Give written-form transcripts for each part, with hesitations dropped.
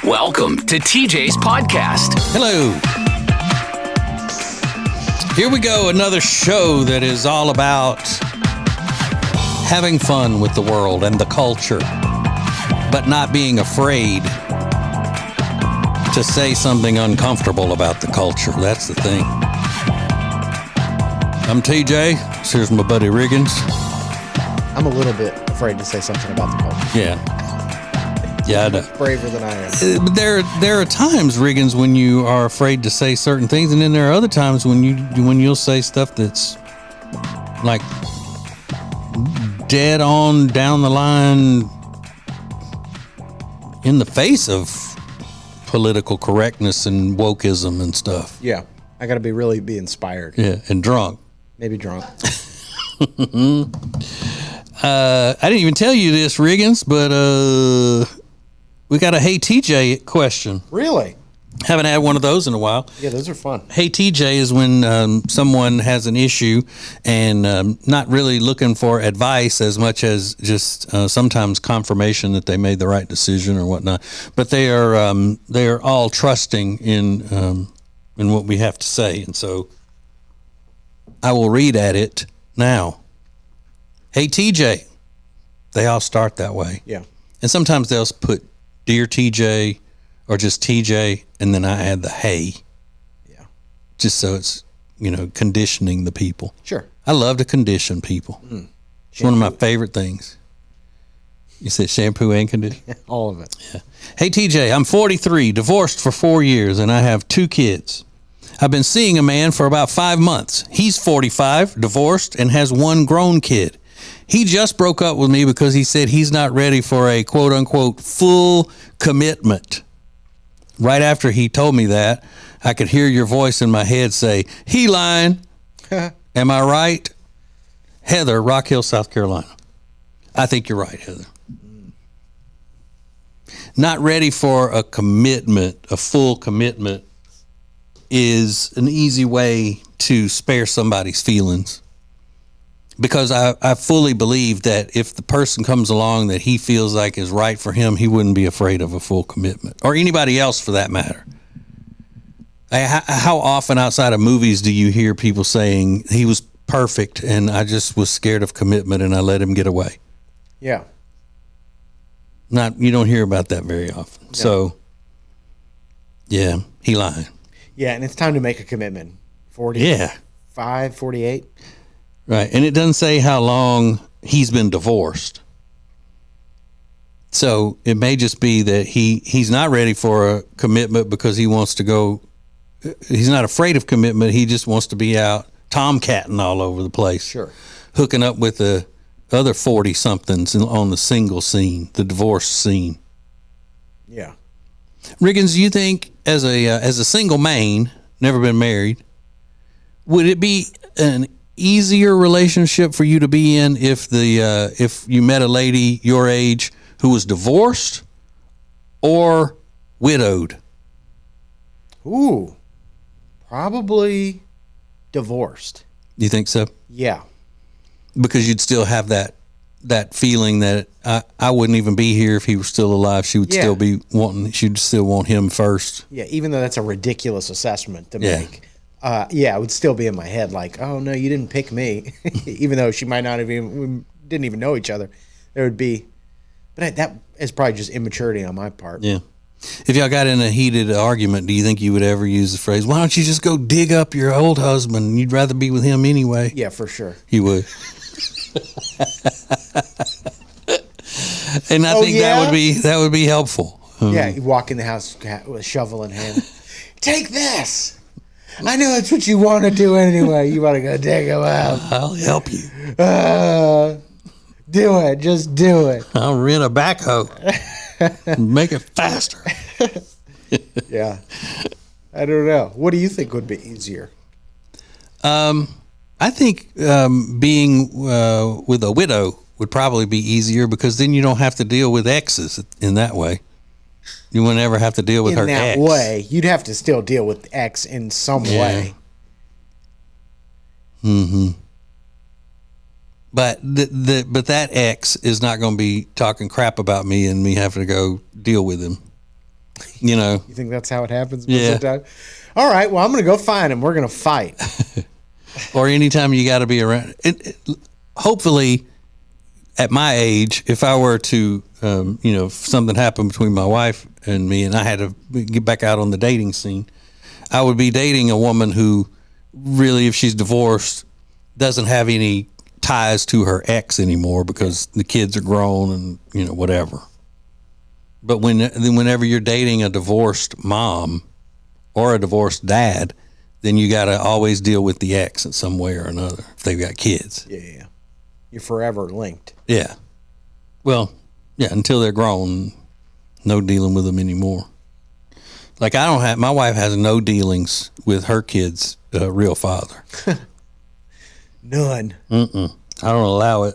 Welcome to TJ's podcast. Hello. Here we go, another show that is all about having fun with the world and the culture, but not being afraid to say something uncomfortable about the culture. That's the thing. I'm TJ. Here's my buddy Riggins. I'm a little bit afraid to say something about the culture. Yeah. Yeah, I know. Braver than I am. But there are times, Riggins, when you are afraid to say certain things, and then there are other times when you'll say stuff that's like dead on down the line in the face of political correctness and wokeism and stuff. Yeah, I got to really be inspired. Yeah, and drunk. Maybe drunk. I didn't even tell you this, Riggins, but we got a Hey TJ question. Really? Haven't had one of those in a while. Yeah, those are fun. Hey TJ is when someone has an issue and not really looking for advice as much as just sometimes confirmation that they made the right decision or whatnot. But they are all trusting in what we have to say, and so I will read at it now. Hey TJ. They all start that way. Yeah. And sometimes they'll put Dear TJ or just TJ, and then I add the hey. Yeah. Just so it's, conditioning the people. Sure. I love to condition people. It's one of my favorite things. You said shampoo and conditioner? All of it. Yeah. Hey TJ, I'm 43, divorced for 4 years, and I have 2 kids. I've been seeing a man for about 5 months. He's 45, divorced, and has 1 grown kid. He just broke up with me because he said he's not ready for a quote-unquote full commitment. Right after he told me that, I could hear your voice in my head say, he lying. Am I right? Heather, Rock Hill, South Carolina. I think you're right, Heather. Not ready for a commitment, a full commitment, is an easy way to spare somebody's feelings. Because I fully believe that if the person comes along that he feels like is right for him, he wouldn't be afraid of a full commitment, or anybody else for that matter. How often outside of movies do you hear people saying he was perfect and I just was scared of commitment and I let him get away? Yeah. You don't hear about that very often. Yeah. So, yeah, he lying. Yeah, and it's time to make a commitment. 45, 48. Right, and it doesn't say how long he's been divorced. So it may just be that he's not ready for a commitment because he wants to go. He's not afraid of commitment. He just wants to be out tomcatting all over the place. Sure. Hooking up with the other 40-somethings on the single scene, the divorce scene. Yeah. Riggins, do you think as a single man, never been married, would it be an easier relationship for you to be in if you met a lady your age who was divorced or widowed? Ooh, probably divorced. You think so? Yeah. Because you'd still have that feeling that I wouldn't even be here if he were still alive. She'd still want him first. Yeah, even though that's a ridiculous assessment to make. It would still be in my head like, oh, no, you didn't pick me. Even though she might not have we didn't even know each other. There would be, but that is probably just immaturity on my part. Yeah. If y'all got in a heated argument, do you think you would ever use the phrase, why don't you just go dig up your old husband? You'd rather be with him anyway. Yeah, for sure. You would. And I think that would be helpful. Yeah, you walk in the house with a shovel in hand. Take this. I know that's what you want to do anyway. You want to go dig him out. I'll help you. Do it. Just do it. I'll rent a backhoe. Make it faster. Yeah. I don't know. What do you think would be easier? I think being with a widow would probably be easier because then you don't have to deal with exes in that way. You wouldn't ever have to deal with her ex. In that way, you'd have to still deal with ex in some way. Mm-hmm. But but that ex is not going to be talking crap about me and me having to go deal with him. You know. You think that's how it happens most Yeah. of the time? All right, well, I'm going to go find him. We're going to fight. Or anytime you got to be around. Hopefully, at my age, if I were to, if something happened between my wife and me and I had to get back out on the dating scene, I would be dating a woman who really, if she's divorced, doesn't have any ties to her ex anymore because the kids are grown and, whatever. But whenever you're dating a divorced mom or a divorced dad, then you got to always deal with the ex in some way or another if they've got kids. Yeah. You're forever linked. Yeah. Well, yeah, until they're grown, no dealing with them anymore. Like my wife has no dealings with her kids' real father. None. I don't allow it.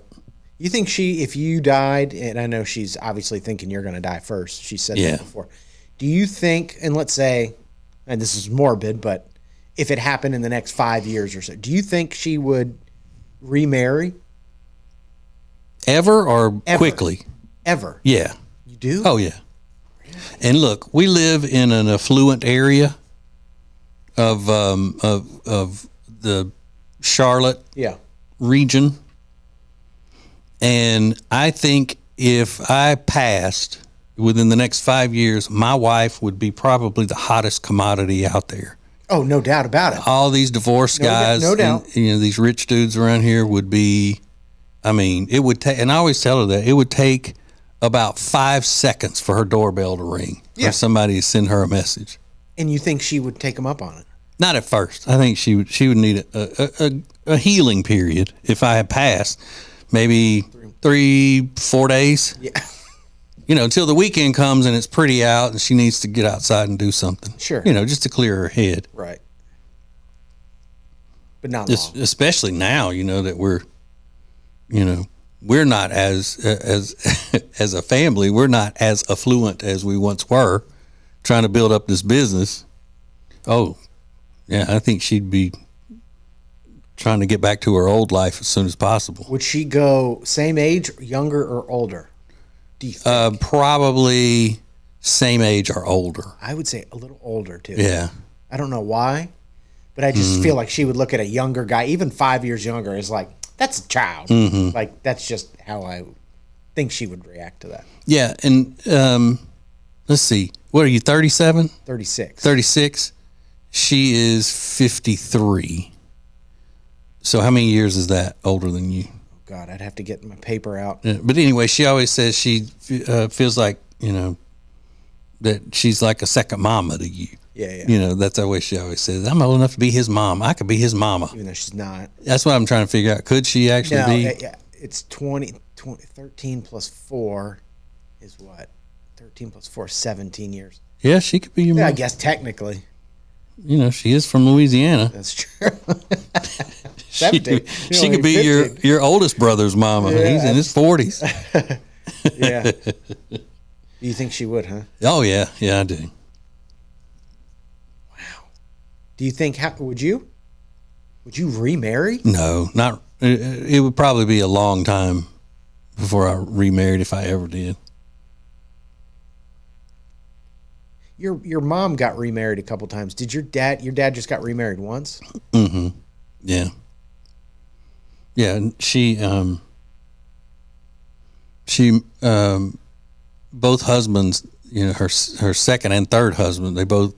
You think if you died, and I know she's obviously thinking you're going to die first. She said that before. Do you think, and let's say, and this is morbid, but if it happened in the next 5 years or so, do you think she would remarry? Ever or quickly? Ever. Yeah. You do? Oh, yeah. And look, we live in an affluent area of the Charlotte region. And I think if I passed within the next 5 years, my wife would be probably the hottest commodity out there. Oh, no doubt about it. All these divorced guys, no doubt. And, these rich dudes around here would be, it would take, and I always tell her that, it would take about 5 seconds for her doorbell to ring or somebody to send her a message. And you think she would take them up on it? Not at first. I think she would need a healing period if I had passed. Maybe 3-4 days. Yeah. Until the weekend comes and it's pretty out and she needs to get outside and do something. Sure. Just to clear her head. Right. But not long. Especially now, that we're not as as a family, we're not as affluent as we once were, trying to build up this business. Oh, yeah, I think she'd be trying to get back to her old life as soon as possible. Would she go same age, younger, or older? Do you think? Probably same age or older. I would say a little older too. Yeah. I don't know why, but I just feel like she would look at a younger guy, even 5 years younger, as like, that's a child. Like, that's just how I think she would react to that. Yeah, and let's see. What are you, 37? 36. 36? She is 53. So how many years is that older than you? Oh, God, I'd have to get my paper out. But anyway, she always says she feels like, that she's like a second mama to you. Yeah. That's the way she always says. I'm old enough to be his mom. I could be his mama. Even though she's not. That's what I'm trying to figure out. Could she actually be? Yeah, it's 13 plus 4 is what? 13 plus 4 is 17 years. Yeah, she could be your mom. I guess technically. She is from Louisiana. That's true. 17. She could be your oldest brother's mama. Yeah, he's in his 40s. Yeah. Do you think she would, huh? Oh, yeah. Yeah, I do. Wow. Do you think, would you remarry? No, not. It would probably be a long time before I remarried if I ever did. Your mom got remarried a couple times. Did your dad just got remarried once? Mm-hmm. Yeah. Yeah, and she both husbands, her second and third husband, they both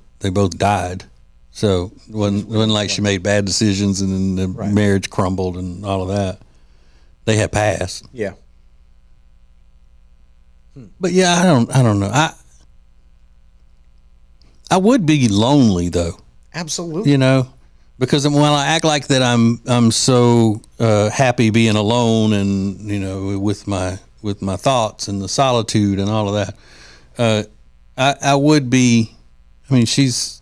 died. So it wasn't like she made bad decisions and then the marriage crumbled and all of that. They had passed. Yeah. But yeah, I don't know. I would be lonely though. Absolutely. Because when I act like that, I'm so happy being alone and with my thoughts and the solitude and all of that. I would be. I mean, she's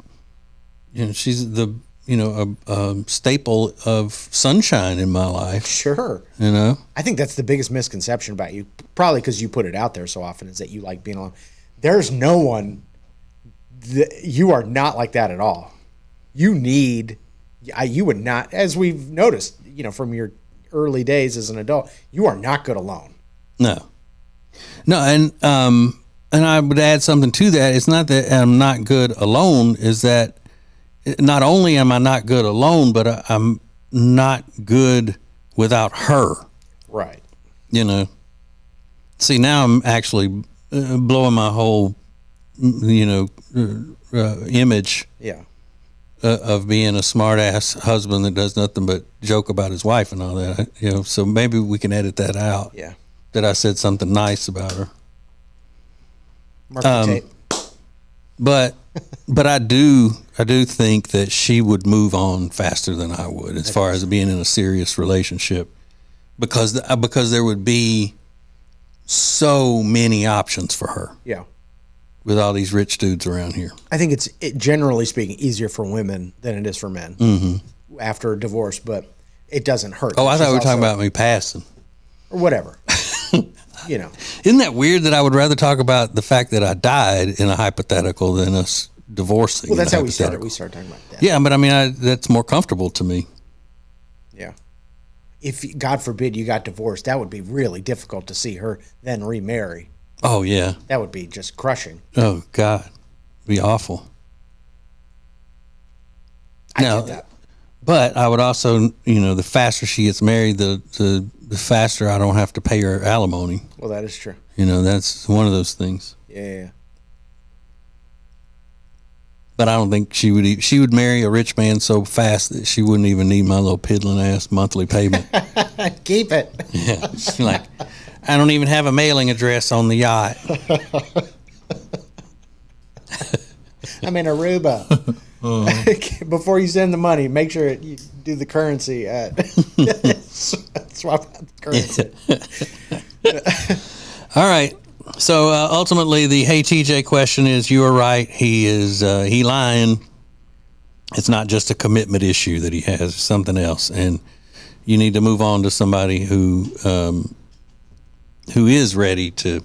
the a staple of sunshine in my life. Sure. I think that's the biggest misconception about you, probably because you put it out there so often, is that you like being alone. There's no one. You are not like that at all. You would not, as we've noticed, from your early days as an adult, you are not good alone. No, and And I would add something to that. It's not that I'm not good alone, is that not only am I not good alone, but I'm not good without her. Right. You know. See, now I'm actually blowing my whole, image of being a smart-ass husband that does nothing but joke about his wife and all that. So maybe we can edit that out. Yeah. That I said something nice about her. Mark the tape. But I do think that she would move on faster than I would as far as being in a serious relationship, because there would be so many options for her. Yeah. With all these rich dudes around here. I think it's generally speaking easier for women than it is for men after a divorce, but it doesn't hurt. Oh, I thought we were talking about me passing. Or whatever. Isn't that weird that I would rather talk about the fact that I died in a hypothetical than us divorcing? Well, that's how we started. We started talking about that. Yeah, but I mean, that's more comfortable to me. Yeah. If, God forbid, you got divorced, that would be really difficult to see her then remarry. Oh, yeah. That would be just crushing. Oh, God. It'd be awful. I get that. But I would also, the faster she gets married, the faster I don't have to pay her alimony. Well, that is true. That's one of those things. Yeah. But I don't think she would marry a rich man so fast that she wouldn't even need my little piddling ass monthly payment. Keep it. Yeah. She's like, I don't even have a mailing address on the yacht. I'm in Aruba. Before you send the money, make sure you do the currency at swap out the currency. All right. So ultimately, the hey TJ question is: you are right. He lying. It's not just a commitment issue that he has; it's something else, and you need to move on to somebody who is ready to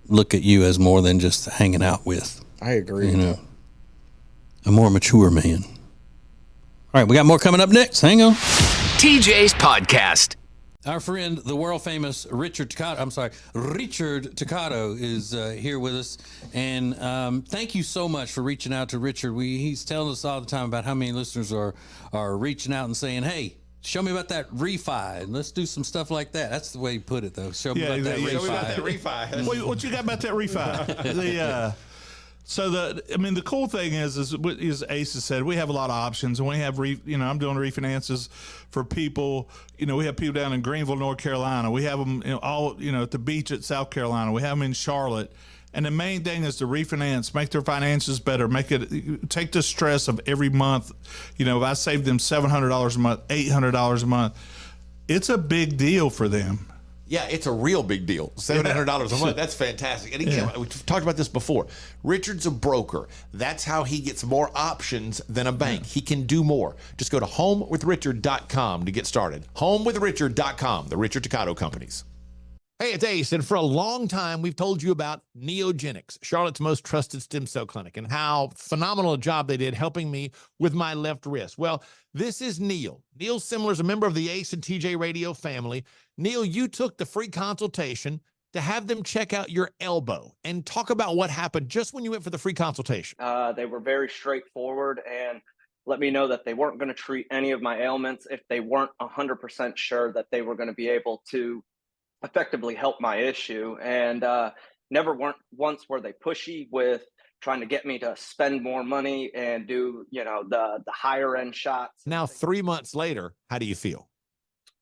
look at you as more than just hanging out with. I agree. A more mature man. All right, we got more coming up next. Hang on. TJ's Podcast. Our friend, the world famous Richard Toccato is here with us. And thank you so much for reaching out to Richard. He's telling us all the time about how many listeners are reaching out and saying, hey, show me about that refi. And let's do some stuff like that. That's the way he put it, though. Show me about that refi. What you got about that refi? The cool thing is Ace has said, we have a lot of options, and we have, I'm doing refinances for people. We have people down in Greenville, North Carolina. We have them all, at the beach at South Carolina. We have them in Charlotte. And the main thing is to refinance, make their finances better, take the stress of every month. If I save them $700 a month, $800 a month, it's a big deal for them. Yeah, it's a real big deal. $700 a month. That's fantastic. And again, we've talked about this before. Richard's a broker. That's how he gets more options than a bank. He can do more. Just go to homewithrichard.com to get started. Homewithrichard.com, the Richard Toccato Companies. Hey, it's Ace, and for a long time, we've told you about Neogenics, Charlotte's most trusted stem cell clinic, and how phenomenal a job they did helping me with my left wrist. Well, this is Neil. Neil Simler is a member of the Ace and TJ Radio family. Neil, you took the free consultation to have them check out your elbow and talk about what happened just when you went for the free consultation. They were very straightforward and let me know that they weren't going to treat any of my ailments if they weren't 100% sure that they were going to be able to effectively help my issue, and once were they pushy with trying to get me to spend more money and do the higher end shots. Now 3 months later, how do you feel?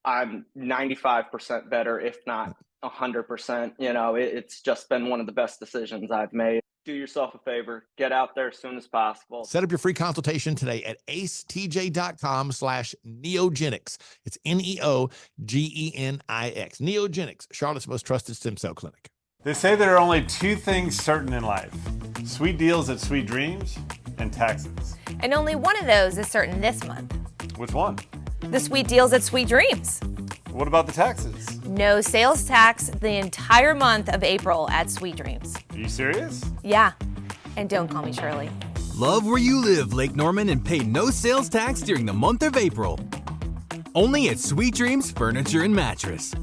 I'm 95% better, if not 100%. It's just been one of the best decisions I've made. Do yourself a favor, get out there as soon as possible. Set up your free consultation today at acetj.com/neogenics. It's Neogenix. Neogenics, Charlotte's most trusted stem cell clinic. They say there are only two things certain in life: sweet deals at Sweet Dreams and taxes. And only one of those is certain this month. Which one? The sweet deals at Sweet Dreams. What about the taxes? No sales tax the entire month of April at Sweet Dreams. Are you serious? Yeah. And don't call me Shirley. Love where you live, Lake Norman, and pay no sales tax during the month of April. Only at Sweet Dreams Furniture and Mattress.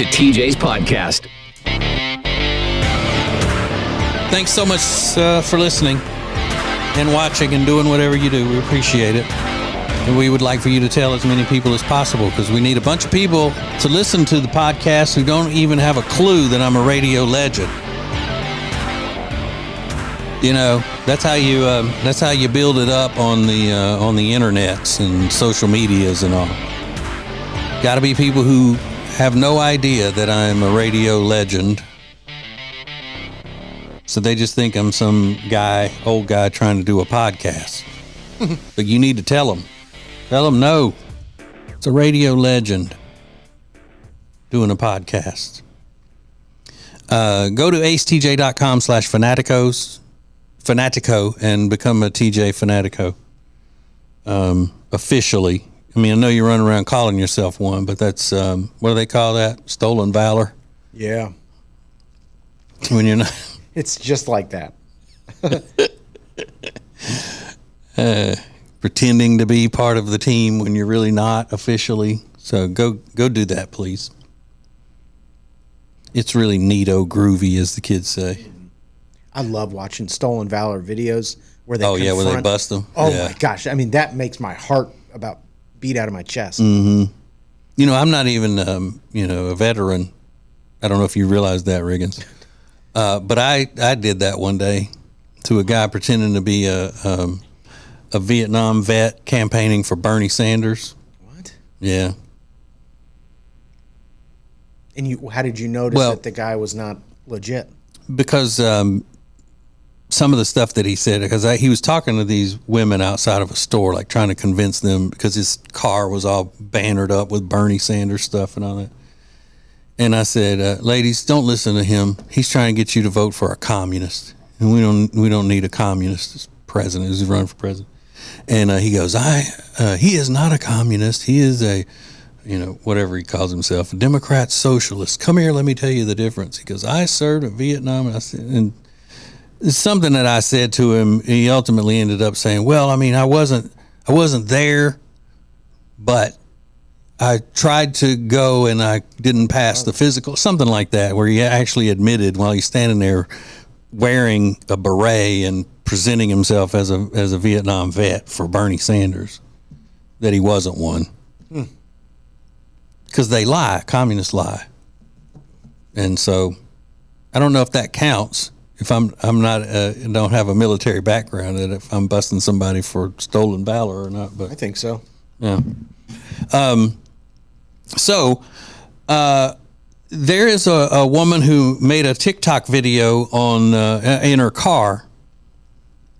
to TJ's podcast. Thanks so much for listening and watching and doing whatever you do. We appreciate it. And we would like for you to tell as many people as possible, because we need a bunch of people to listen to the podcast who don't even have a clue that I'm a radio legend. You know, that's how you build it up on the internets and social medias and all. Got to be people who have no idea that I'm a radio legend. So they just think I'm some old guy trying to do a podcast. But you need to tell them. Tell them no. It's a radio legend doing a podcast. Go to acetj.com/fanatico and become a TJ Fanatico. Officially. I mean, I know you run around calling yourself one, but that's, what do they call that? Stolen valor? Yeah. When you're not. It's just like that. Pretending to be part of the team when you're really not officially. So go do that, please. It's really neato groovy, as the kids say. I love watching Stolen Valor videos where they where they bust them. Oh my gosh. I mean, that makes my heart about beat out of my chest. Mm-hmm. You know, I'm not even, a veteran. I don't know if you realize that, Riggins. But I did that one day to a guy pretending to be a Vietnam vet campaigning for Bernie Sanders. What? Yeah. And how did you notice that the guy was not legit? Because some of the stuff that he said, because he was talking to these women outside of a store, like trying to convince them, because his car was all bannered up with Bernie Sanders stuff and all that. And I said, ladies, don't listen to him. He's trying to get you to vote for a communist, and we don't need a communist as president, who's running for president. And he goes, he is not a communist. He is a, whatever he calls himself, a Democrat socialist. Come here, let me tell you the difference. He goes, I served in Vietnam, and I said, and it's something that I said to him. He ultimately ended up saying, well, I mean, I wasn't there, but I tried to go and I didn't pass the physical, something like that, where he actually admitted while he's standing there wearing a beret and presenting himself as a Vietnam vet for Bernie Sanders, that he wasn't one. Because they lie, communists lie. And so I don't know if that counts. If I'm not don't have a military background, that if I'm busting somebody for stolen valor or not, but I think so. Yeah. So there is a woman who made a TikTok video on in her car,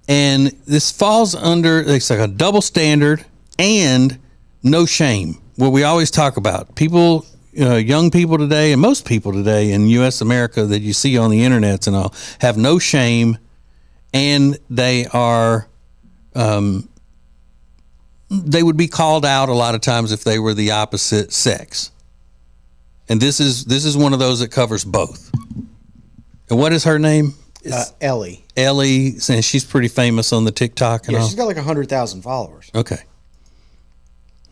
and this falls under, it's like a double standard and no shame. What we always talk about, people, young people today, and most people today in U.S. America that you see on the internets and all, have no shame, and they are. They would be called out a lot of times if they were the opposite sex. And this is one of those that covers both. And what is her name? Ellie. Ellie, and she's pretty famous on the TikTok and all. She's got like 100,000 followers. Okay.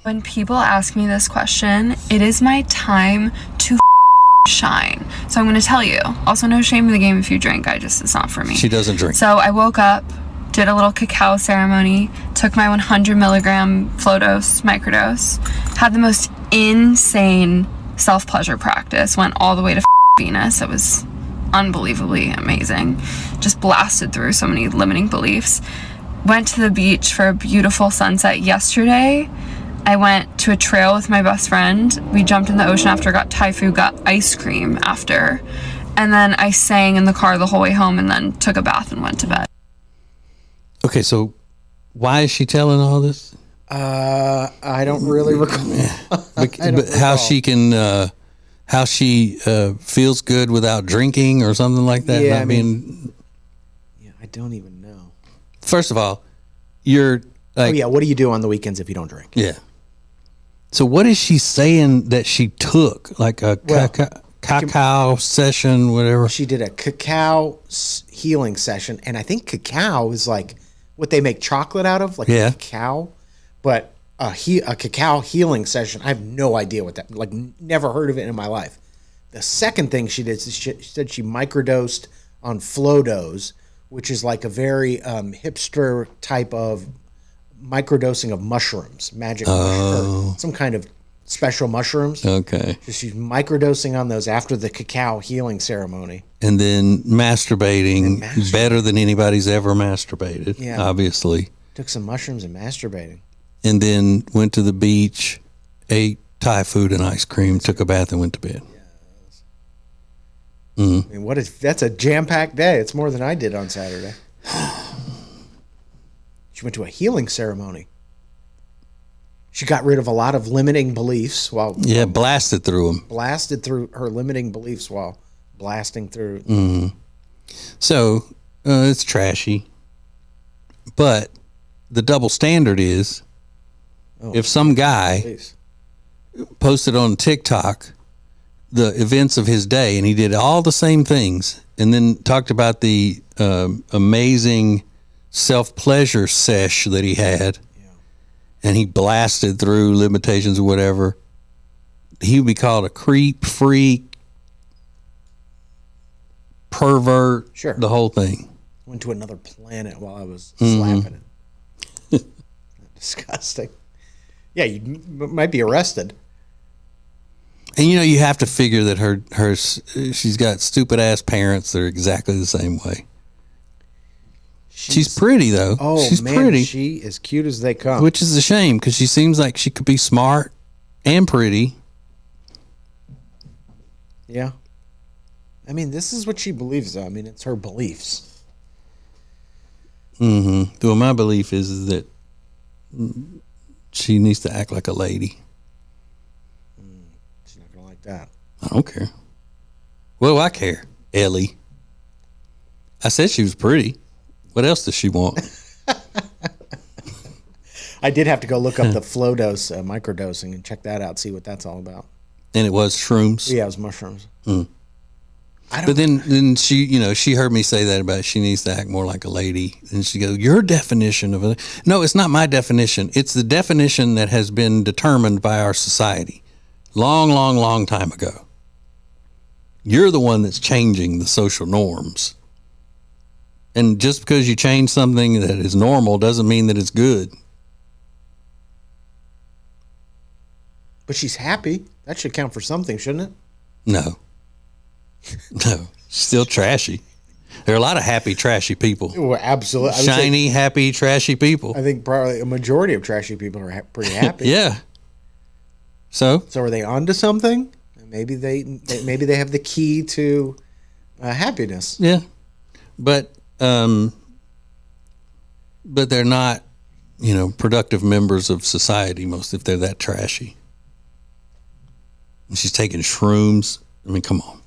When people ask me this question, it is my time to shine. So I'm going to tell you. Also, no shame in the game if you drink. It's not for me. She doesn't drink. So I woke up, did a little cacao ceremony, took my 100 milligram flow dose, microdose, had the most insane self-pleasure practice, went all the way to Venus. It was unbelievably amazing. Just blasted through so many limiting beliefs. Went to the beach for a beautiful sunset yesterday. I went to a trail with my best friend. We jumped in the ocean after, got Thai food, got ice cream after. And then I sang in the car the whole way home and then took a bath and went to bed. Okay, so why is she telling all this? I don't really recall. But how she can, how she feels good without drinking or something like that? Yeah, I don't even know. First of all, you're like, what do you do on the weekends if you don't drink? Yeah. So what is she saying that she took? Like a cacao session, whatever? She did a cacao healing session, and I think cacao is like what they make chocolate out of, like cacao. But a cacao healing session, I have no idea what that, like, never heard of it in my life. The second thing she did is she said she microdosed on Flodos, which is like a very hipster type of microdosing of mushrooms, magic mushrooms, some kind of special mushrooms. Okay. So she's microdosing on those after the cacao healing ceremony. And then masturbating better than anybody's ever masturbated, obviously. Took some mushrooms and masturbating. And then went to the beach, ate Thai food and ice cream, took a bath, and went to bed. Yes. Mm. I mean, that's a jam-packed day. It's more than I did on Saturday. She went to a healing ceremony. She got rid of a lot of limiting beliefs blasted through them. Blasted through her limiting beliefs while blasting through. Mm-hmm. So it's trashy. But the double standard is if some guy posted on TikTok the events of his day and he did all the same things and then talked about the amazing self-pleasure sesh that he had, and he blasted through limitations or whatever, he would be called a creep, freak, pervert, the whole thing. Went to another planet while I was slapping it. Disgusting. Yeah, you might be arrested. And you have to figure that she's got stupid ass parents that are exactly the same way. She's pretty though. Oh, she's man, pretty. she is cute as they come. Which is a shame because she seems like she could be smart and pretty. Yeah. I mean, this is what she believes, though. I mean, it's her beliefs. Mm-hmm. Well, my belief is that she needs to act like a lady. She's not going to like that. I don't care. What do I care, Ellie? I said she was pretty. What else does she want? I did have to go look up the Flodos microdosing and check that out, see what that's all about. And it was shrooms? Yeah, it was mushrooms. Mm. But then she, she heard me say that about she needs to act more like a lady. And she goes, your definition of No, it's not my definition. It's the definition that has been determined by our society long, long, long time ago. You're the one that's changing the social norms. And just because you change something that is normal doesn't mean that it's good. But she's happy. That should count for something, shouldn't it? No. No. She's still trashy. There are a lot of happy, trashy people. Well, absolutely. Shiny, happy, trashy people. I think probably a majority of trashy people are pretty happy. Yeah. So are they onto something? Maybe they have the key to happiness. Yeah. But they're not, productive members of society most if they're that trashy. And she's taking shrooms. I mean, come on.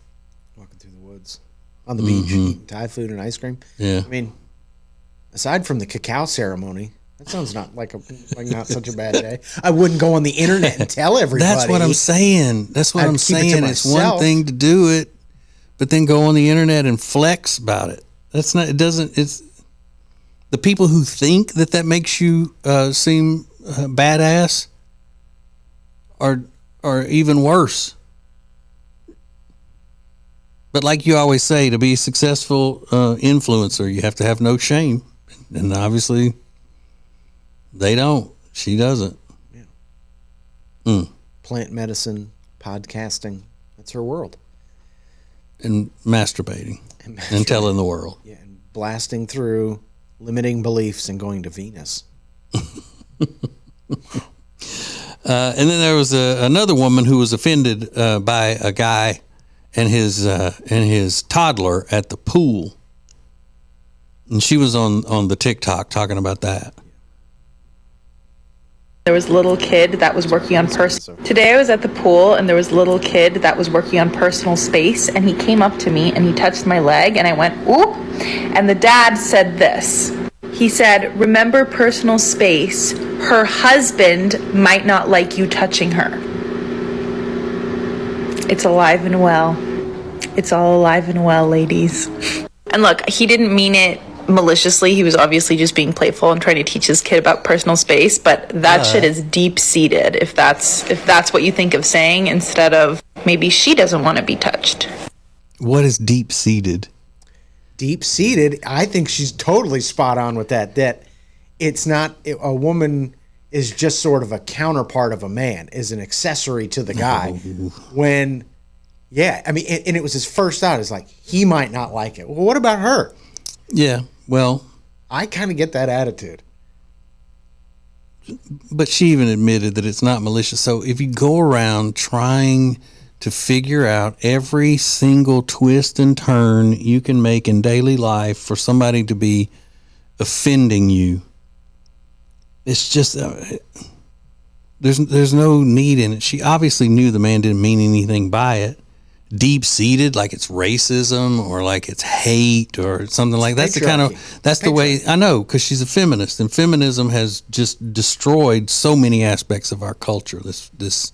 Walking through the woods. On the beach, eating Thai food and ice cream. Yeah. I mean, aside from the cacao ceremony, that sounds not like not such a bad day. I wouldn't go on the internet and tell everybody. That's what I'm saying. I'm saying. It's one thing to do it, but then go on the internet and flex about it. It's the people who think that makes you seem badass are even worse. But like you always say, to be a successful influencer, you have to have no shame. And obviously, they don't. She doesn't. Yeah. Plant medicine, podcasting. That's her world. And masturbating. And telling the world. Yeah, and blasting through limiting beliefs and going to Venus. And then there was another woman who was offended by a guy and his toddler at the pool, and she was on the TikTok talking about that. There was a little kid that was working on Today I was at the pool and there was a little kid that was working on personal space, and he came up to me and he touched my leg and I went, "Ooh," and the dad said this. He said, "Remember personal space. Her husband might not like you touching her." It's alive and well. It's all alive and well, ladies. And look, he didn't mean it maliciously. He was obviously just being playful and trying to teach his kid about personal space, but that shit is deep-seated if that's what you think of saying, instead of Maybe she doesn't want to be touched. What is deep-seated? Deep-seated, I think she's totally spot on with that. That it's not a woman is just sort of a counterpart of a man, is an accessory to the guy. When, yeah, I mean, and it was his first thought is like, he might not like it. Well, what about her? Yeah, well, I kind of get that attitude. but she even admitted that it's not malicious. So if you go around trying to figure out every single twist and turn you can make in daily life for somebody to be offending you, it's just there's no need in it. She obviously knew the man didn't mean anything by it. Deep-seated, like it's racism or like it's hate or something like that. That's the way I know, because she's a feminist, and feminism has just destroyed so many aspects of our culture. This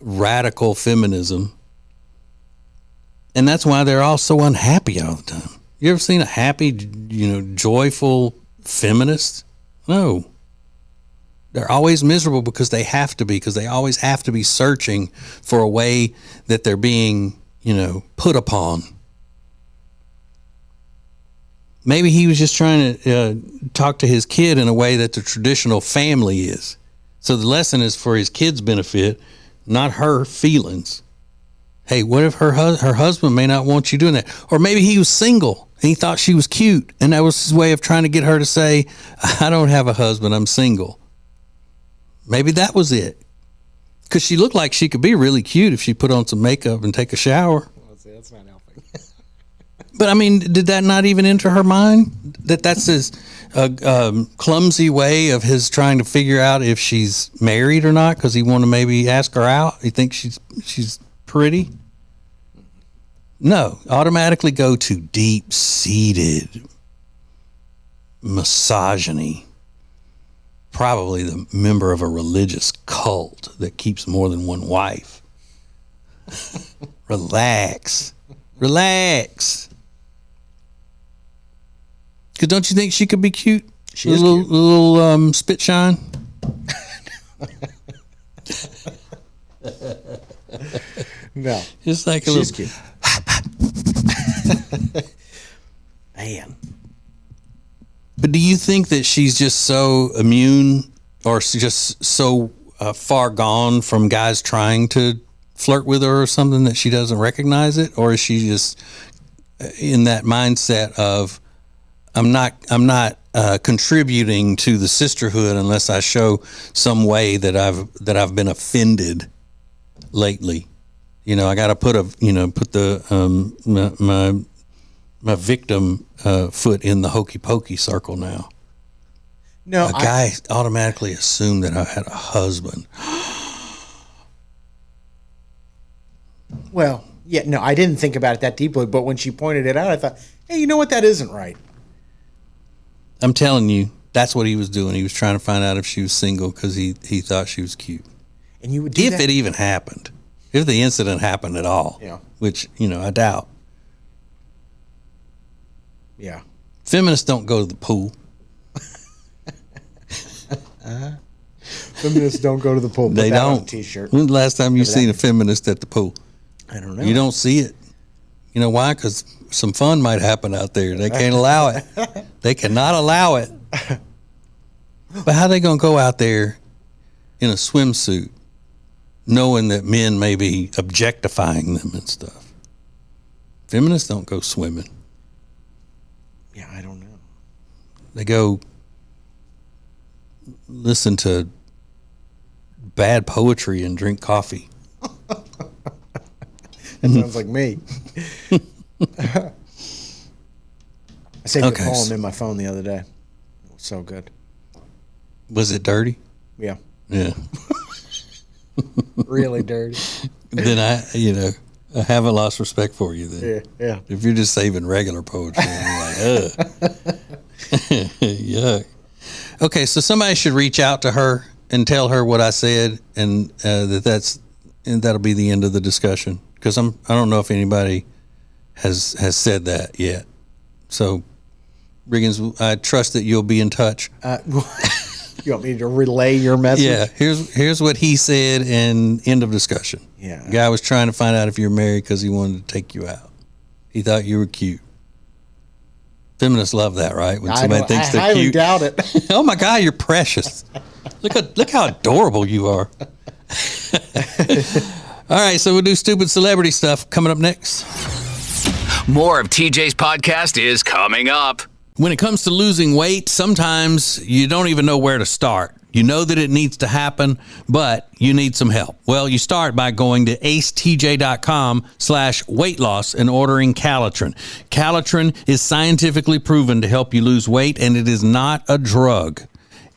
radical feminism, and that's why they're all so unhappy all the time. You ever seen a happy, joyful feminist? No. They're always miserable because they have to be, because they always have to be searching for a way that they're being, put upon. Maybe he was just trying to talk to his kid in a way that the traditional family is. So the lesson is for his kid's benefit, not her feelings. Hey, what if her husband may not want you doing that? Or maybe he was single and he thought she was cute, and that was his way of trying to get her to say, I don't have a husband, I'm single. Maybe that was it. Because she looked like she could be really cute if she put on some makeup and take a shower. That's not helping. But I mean, did that not even enter her mind? That's his clumsy way of his trying to figure out if she's married or not, because he want to maybe ask her out. He thinks she's pretty. No, automatically go to deep-seated misogyny. Probably the member of a religious cult that keeps more than one wife. Relax. Because don't you think she could be cute? She is cute. cute. Little spit shine. No. Just like a She's little. cute. Man. But do you think that she's just so immune, or she's just so far gone from guys trying to flirt with her or something that she doesn't recognize it? Or is she just in that mindset of, I'm not contributing to the sisterhood unless I show some way that I've been offended lately. I got to put the my victim foot in the hokey pokey circle now. No, a guy automatically assumed that I had a husband. Well, yeah, no, I didn't think about it that deeply, but when she pointed it out, I thought, hey, you know what? That isn't right. I'm telling you, that's what he was doing. He was trying to find out if she was single because he thought she was cute. And you would do if that? it even happened, if the incident happened at all. Yeah. Which I doubt. Yeah. Feminists don't go to the pool. Feminists don't go to the pool. Put They that don't. on a t-shirt. When's the last time you've seen a feminist at the pool? I don't know. You don't see it. You know why? Because some fun might happen out there. They can't allow it. They cannot allow it. But how are they going to go out there in a swimsuit knowing that men may be objectifying them and stuff? Feminists don't go swimming. Yeah, I don't know. They go listen to bad poetry and drink coffee. That sounds like me. I saved a poem in my phone the other day. It was so good. Was it dirty? Yeah. Yeah. Really dirty. Then I haven't lost respect for you then. Yeah. If you're just saving regular poetry, I'm like, ugh. Yuck. Okay, so somebody should reach out to her and tell her what I said, and that'll be the end of the discussion, because I don't know if anybody has said that yet. So, Riggins, I trust that you'll be in touch. You want me to relay your message? Yeah, here's what he said, and end of discussion. Yeah. The guy was trying to find out if you were married because he wanted to take you out. He thought you were cute. Feminists love that, right? When somebody thinks they're highly cute. doubt it. Oh my God, you're precious. Look how adorable you are. All right, so we'll do stupid celebrity stuff coming up next. More of TJ's podcast is coming up. When it comes to losing weight, sometimes you don't even know where to start. You know that it needs to happen, but you need some help. Well, you start by going to acetj.com/weight loss and ordering Calitrin. Calitrin is scientifically proven to help you lose weight, and it is not a drug.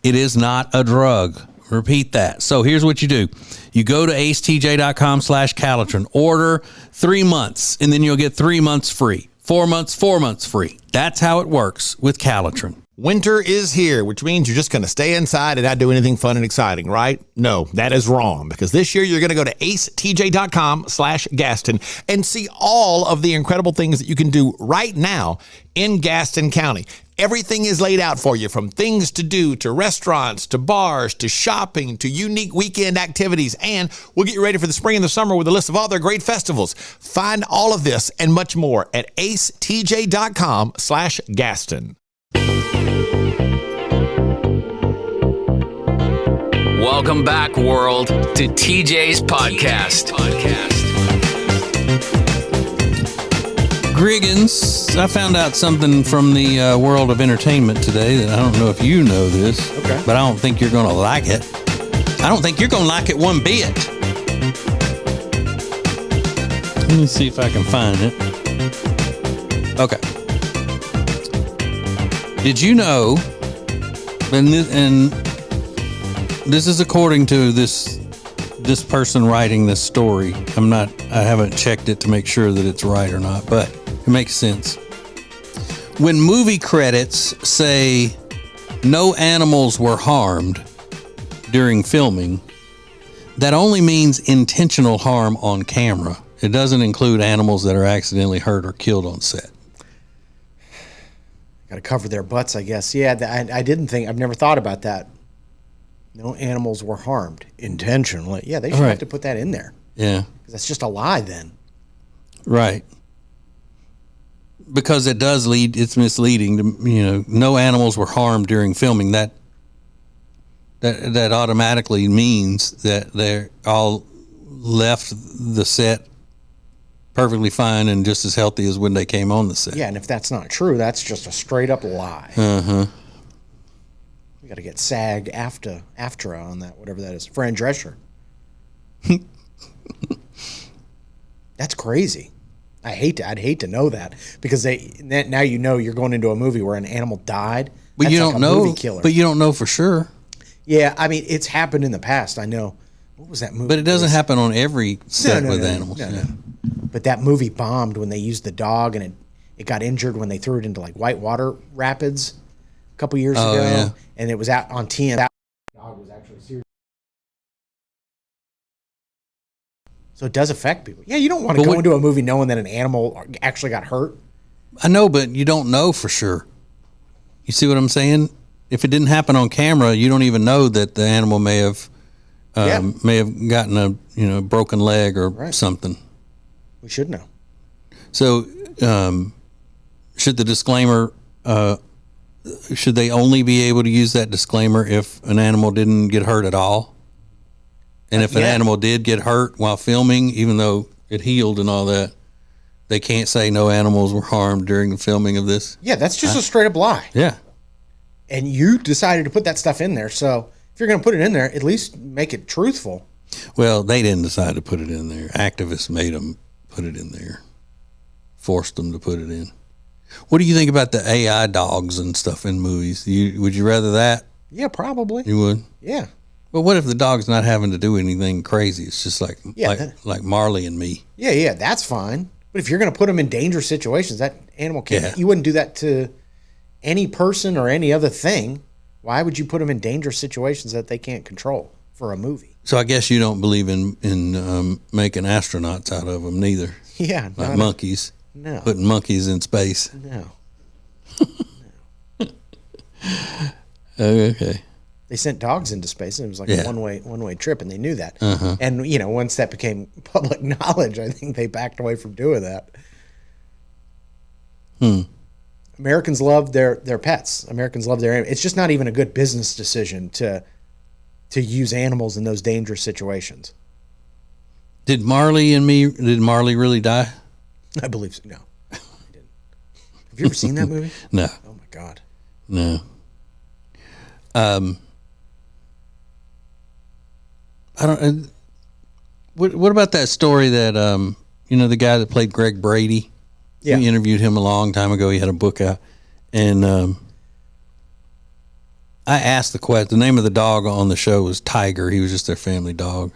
It is not a drug. Repeat that. So here's what you do. You go to acetj.com/Calitrin, order 3 months, and then you'll get 3 months free. 4 months, 4 months free. That's how it works with Calitrin. Winter is here, which means you're just going to stay inside and not do anything fun and exciting, right? No, that is wrong, because this year you're going to go to acetj.com/Gaston and see all of the incredible things that you can do right now in Gaston County. Everything is laid out for you, from things to do, to restaurants, to bars, to shopping, to unique weekend activities. And we'll get you ready for the spring and the summer with a list of all their great festivals. Find all of this and much more at acetj.com/Gaston. Welcome back, world, to TJ's podcast. Griggins, I found out something from the world of entertainment today that I don't know if you know this, Okay. but I don't think you're going to like it. I don't think you're going to like it one bit. Let me see if I can find it. Okay. Did you know, and this is according to this person writing this story. I haven't checked it to make sure that it's right or not, but it makes sense. When movie credits say no animals were harmed during filming, that only means intentional harm on camera. It doesn't include animals that are accidentally hurt or killed on set. Got to cover their butts, I guess. Yeah, I've never thought about that. No animals were harmed intentionally. Yeah, they should have to put that in there. Yeah. Because that's just a lie then. Right. Because it's misleading to, no animals were harmed during filming. That automatically means that they're all left the set perfectly fine and just as healthy as when they came on the set. Yeah, and if that's not true, that's just a straight up lie. Uh-huh. We got to get SAG AFTRA on that, whatever that is. Fran Drescher. That's crazy. I'd hate to know that, because now you're going into a movie where an animal died. But That's you like don't a know. movie killer. But you don't know for sure. Yeah, I mean, it's happened in the past. I know. What was that movie? But it doesn't happen on every set with animals. No. But that movie bombed when they used the dog, and it got injured when they threw it into like Whitewater Rapids a couple years ago. Yeah. And it was out on TN. The dog was actually serious. So it does affect people. Yeah, you don't want to go into a movie knowing that an animal actually got hurt. I know, but you don't know for sure. You see what I'm saying? If it didn't happen on camera, you don't even know that the animal may have gotten a broken leg or something. We should know. So, should the disclaimer? Should they only be able to use that disclaimer if an animal didn't get hurt at all? And if an animal did get hurt while filming, even though it healed and all that, they can't say no animals were harmed during the filming of this? Yeah, that's just a straight up lie. Yeah. And you decided to put that stuff in there. So if you're going to put it in there, at least make it truthful. Well, they didn't decide to put it in there. Activists made them put it in there, forced them to put it in. What do you think about the AI dogs and stuff in movies? Would you rather that? Yeah, probably. You would? Yeah. Well, what if the dog's not having to do anything crazy? It's just like Marley and me. Yeah, that's fine. But if you're going to put them in dangerous situations, that animal can't. Yeah. You wouldn't do that to any person or any other thing. Why would you put them in dangerous situations that they can't control for a movie? So I guess you don't believe in making astronauts out of them neither. Yeah. Like monkeys. No. Putting monkeys in space. No. Okay. They sent dogs into space, and it was like Yeah. a one-way trip, and they knew that. Uh-huh. And once that became public knowledge, I think they backed away from doing that. Americans love their pets. Americans love their. It's just not even a good business decision to use animals in those dangerous situations. Did Marley really die? I believe so. No, I didn't. Have you ever seen that movie? No. Oh my God. No. I don't. What about that story that the guy that played Greg Brady? Yeah. We interviewed him a long time ago. He had a book out, and I asked the question. The name of the dog on the show was Tiger. He was just their family dog,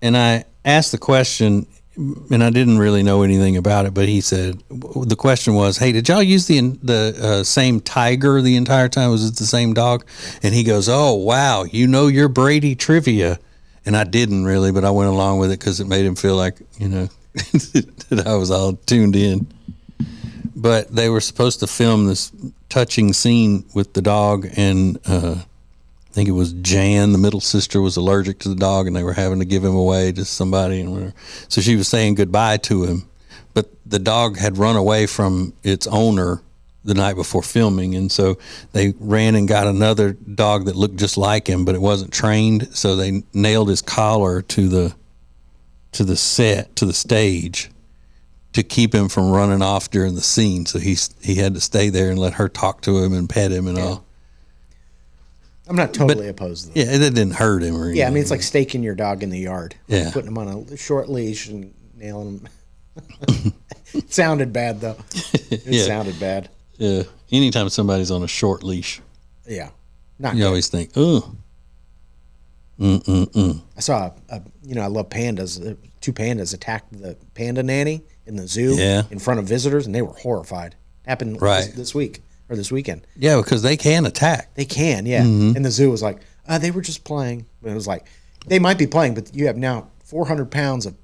and I asked the question, and I didn't really know anything about it. But he said the question was, "Hey, did y'all use the same tiger the entire time? Was it the same dog?" And he goes, "Oh wow, your Brady trivia." And I didn't really, but I went along with it because it made him feel like, that I was all tuned in. But they were supposed to film this touching scene with the dog, and I think it was Jan, the middle sister, was allergic to the dog, and they were having to give him away to somebody. And whatever. So she was saying goodbye to him, but the dog had run away from its owner the night before filming, and so they ran and got another dog that looked just like him, but it wasn't trained, so they nailed his collar to the stage to keep him from running off during the scene. So he had to stay there and let her talk to him and pet him and all. I'm not totally opposed to that. Yeah, it didn't hurt him or anything. Yeah, I mean, it's like staking your dog in the yard. Yeah. Putting him on a short leash and nailing him. It sounded bad, though. It sounded bad. Yeah. Anytime somebody's on a short leash, Yeah. Not you good. always think, oh. I saw, I love pandas. Two pandas attacked the panda nanny in the zoo in front of visitors, and they were horrified. Happened this week or this weekend. Yeah, because they can attack. They can, yeah. Mhm. And the zoo was like, they were just playing. And it was like, they might be playing, but you have now 400 pounds of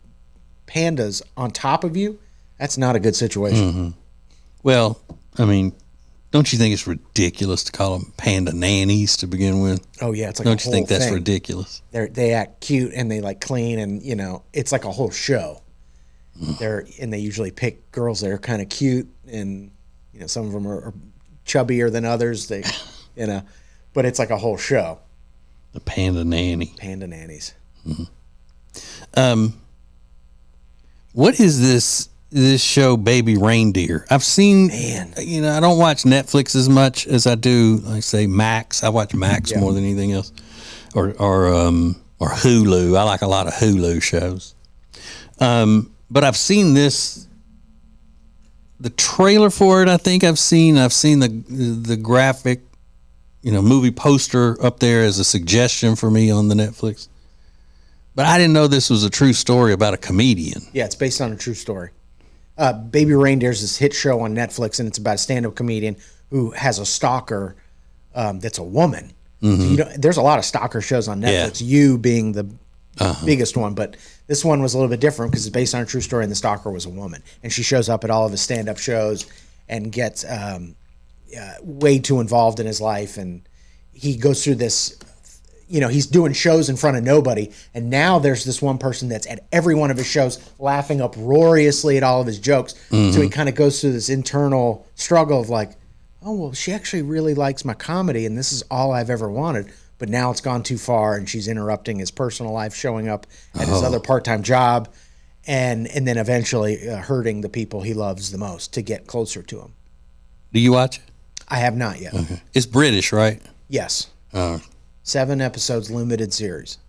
pandas on top of you. That's not a good situation. Mm-hmm. Well, I mean, don't you think it's ridiculous to call them panda nannies to begin with? Oh yeah, it's like don't a you think whole that's thing. ridiculous? They act cute and they like clean, and it's like a whole show. They usually pick girls that are kind of cute, and some of them are chubbier than others. They, but it's like a whole show. The panda nanny. Panda nannies. What is this show, Baby Reindeer? I've seen, I don't watch Netflix as much as I do, like say Max. I watch Max more than anything else, or Hulu. I like a lot of Hulu shows. But I've seen the trailer for it. I think I've seen the graphic, movie poster up there as a suggestion for me on the Netflix. But I didn't know this was a true story about a comedian. Yeah, it's based on a true story. Baby Reindeer is this hit show on Netflix, and it's about a stand-up comedian who has a stalker that's a woman. Mm-hmm. So there's a lot of stalker shows on Netflix, you being the biggest one, but this one was a little bit different because it's based on a true story, and the stalker was a woman. And she shows up at all of his stand-up shows and gets way too involved in his life, and he goes through this... he's doing shows in front of nobody, and now there's this one person that's at every one of his shows laughing uproariously at all of his jokes. Mm-hmm. So he kind of goes through this internal struggle of like, oh, well, she actually really likes my comedy, and this is all I've ever wanted. But now it's gone too far, and she's interrupting his personal life, showing up at his other part-time job, and then eventually hurting the people he loves the most to get closer to him. Do you watch it? I have not yet. Okay. It's British, right? Yes. 7 episodes, limited series.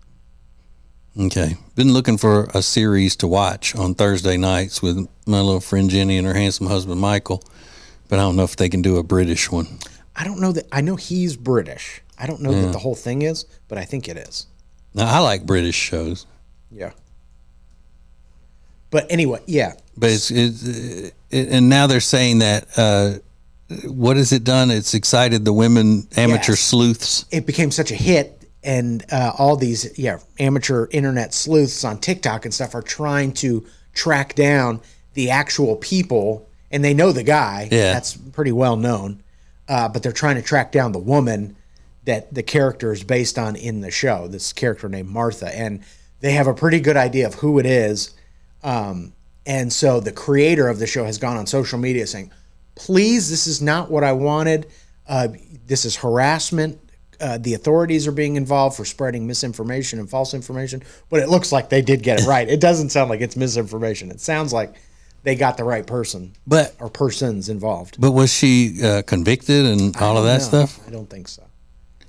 Okay. Been looking for a series to watch on Thursday nights with my little friend Jenny and her handsome husband Michael, but I don't know if they can do a British one. I don't know that. I know he's British. I don't know that the whole thing is, but I think it is. Now, I like British shows. Yeah. But anyway, yeah. But and now they're saying that what has it done? It's excited the women amateur sleuths. It became such a hit, and all these amateur internet sleuths on TikTok and stuff are trying to track down the actual people, and they know the guy. Yeah. That's pretty well known. But they're trying to track down the woman that the character is based on in the show, this character named Martha. And they have a pretty good idea of who it is. And so the creator of the show has gone on social media saying, please, this is not what I wanted. This is harassment. The authorities are being involved for spreading misinformation and false information. But it looks like they did get it right. It doesn't sound like it's misinformation. It sounds like they got the right person or persons involved. But was she convicted and all of that stuff? I don't think so.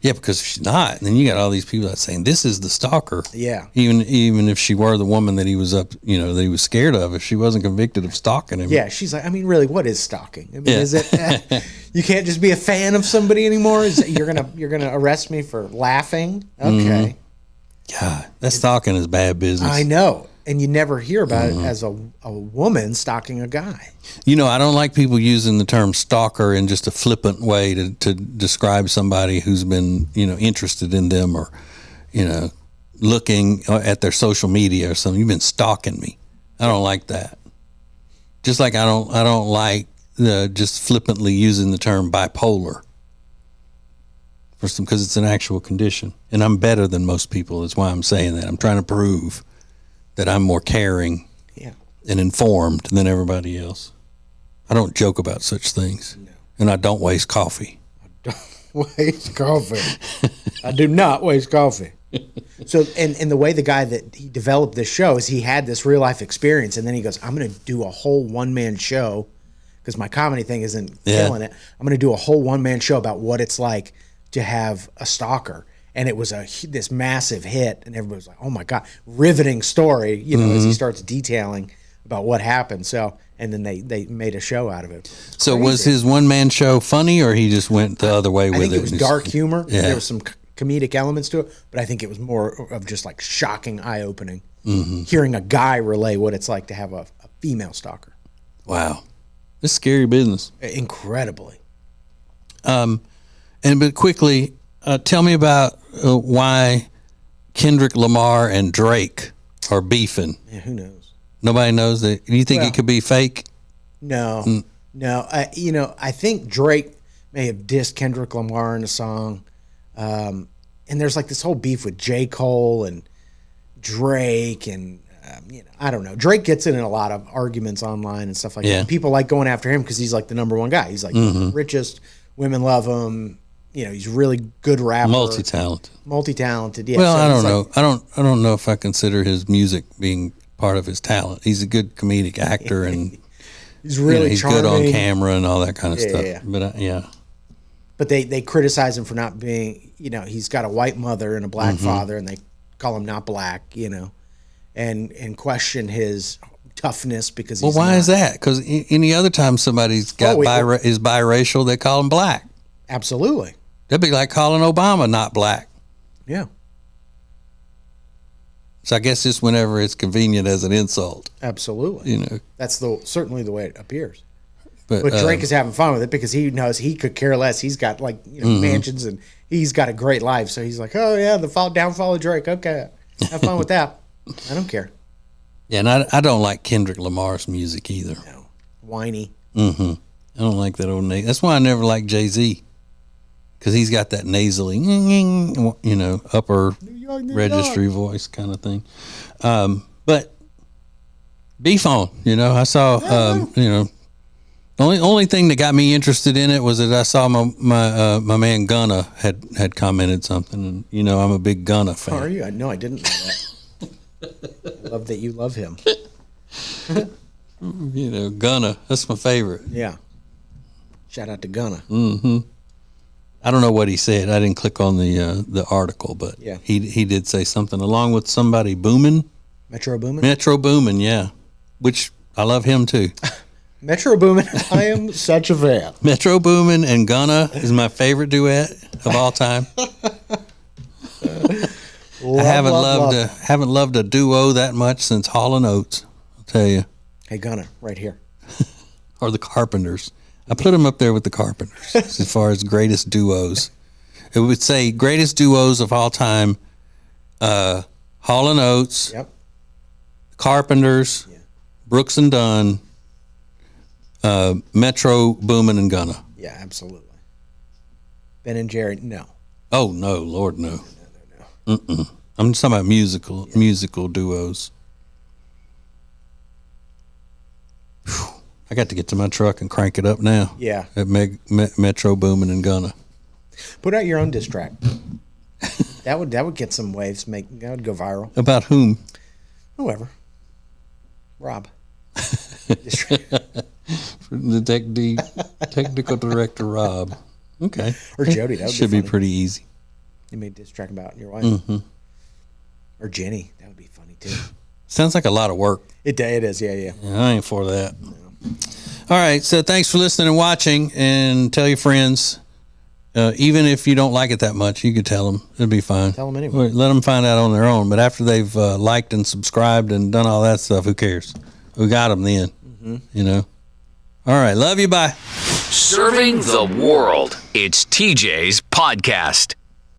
Yeah, because if she's not, then you got all these people that saying this is the stalker. Yeah. Even if she were the woman that he was that he was scared of, if she wasn't convicted of stalking him. Yeah, she's like, I mean, really, what is stalking? I mean, is it you can't just be a fan of somebody anymore? You're gonna arrest me for laughing? Okay. God, that stalking is bad business. I know. And you never hear about it as a woman stalking a guy. I don't like people using the term stalker in just a flippant way to describe somebody who's been, interested in them or, looking at their social media or something. You've been stalking me. I don't like that. Just like I don't like just flippantly using the term bipolar because it's an actual condition. And I'm better than most people. That's why I'm saying that. I'm trying to prove that I'm more caring and informed than everybody else. I don't joke about such things. No. And I don't waste coffee. I don't waste coffee. I do not waste coffee. So, and the way the guy that he developed this show is he had this real life experience, and then he goes, I'm going to do a whole one-man show because my comedy thing isn't killing it. I'm going to do a whole one-man show about what it's like to have a stalker. And it was this massive hit, and everybody was like, "Oh my god, riveting story!" As he starts detailing about what happened. So, and then they made a show out of it. So, was his one man show funny, or he just went the other way with it? I think it was dark humor. Yeah. There was some comedic elements to it, but I think it was more of just like shocking, eye opening. Hearing a guy relay what it's like to have a female stalker. Wow, it's scary business. Incredibly. But quickly. Tell me about why Kendrick Lamar and Drake are beefing. Yeah, who knows? Nobody knows that. Do you think it could be fake? No, no. I think Drake may have dissed Kendrick Lamar in a song, and there's like this whole beef with J. Cole and Drake, and I don't know. Drake gets in a lot of arguments online and stuff like that. People like going after him because he's like the number one guy. He's like the richest. Women love him. He's a really good rapper. Multi-talented. Yeah. Well, so I don't know. I don't know if I consider his music being part of his talent. He's a good comedic actor and he's really he's charming. Good on camera and all that kind of stuff. Yeah. But But they criticize him for not being. He's got a white mother and a black father, and they call him not black. And question his toughness because. He's why is that? Because any other time somebody's got is biracial, they call him black. Absolutely. That'd be like calling Obama not black. Yeah. So I guess just whenever it's convenient as an insult. Absolutely. That's certainly the way it appears. But Drake is having fun with it because he knows he could care less. He's got mansions and he's got a great life. So he's like, oh yeah, the downfall of Drake. Okay, have fun with that. I don't care. Yeah, and I don't like Kendrick Lamar's music either. No. Whiny. I don't like that old name. That's why I never liked Jay-Z. Because he's got that nasally, upper registry voice kind of thing. But beef on, I saw, the only thing that got me interested in it was that I saw my man Gunna had commented something, and I'm a big Gunna fan. How are you? No, I didn't know that. I love that you love him. Gunna, that's my favorite. Yeah. Shout out to Gunna. I don't know what he said. I didn't click on the article, but he did say something along with somebody Boomin. Metro Boomin? Metro Boomin, yeah. Which I love him too. Metro Boomin, I am such a fan. Metro Boomin and Gunna is my favorite duet of all time. I haven't loved a duo that much since Hall & Oates, I'll tell you. Hey Gunna, right here. Or the Carpenters. I put them up there with the Carpenters as far as greatest duos. It would say greatest duos of all time, Hall & Oates, Carpenters, Brooks and Dunn, Metro Boomin and Gunna. Yeah, absolutely. Ben and Jerry, no. Oh no, Lord no. Mm-mm. I'm just talking about musical duos. Whew. I got to get to my truck and crank it up now. Yeah. At Metro Boomin' and Gunna. Put out your own diss track. that would get some waves. That would go viral. About whom? Whoever. Rob. Technical director Rob. Okay. Or Jody. That would should be pretty easy. You made a diss track about your wife. Mm-hmm. Or Jenny. That would be funny too. Sounds like a lot of work. It is. Yeah. I ain't for that. No. All right. So thanks for listening and watching, and tell your friends. Even if you don't like it that much, you could tell them. It'll be fine. Tell them anyway. Let them find out on their own. But after they've liked and subscribed and done all that stuff, who cares? We got them then. Mm-hmm. You know. All right. Love you. Bye. Serving the world. It's TJ's podcast.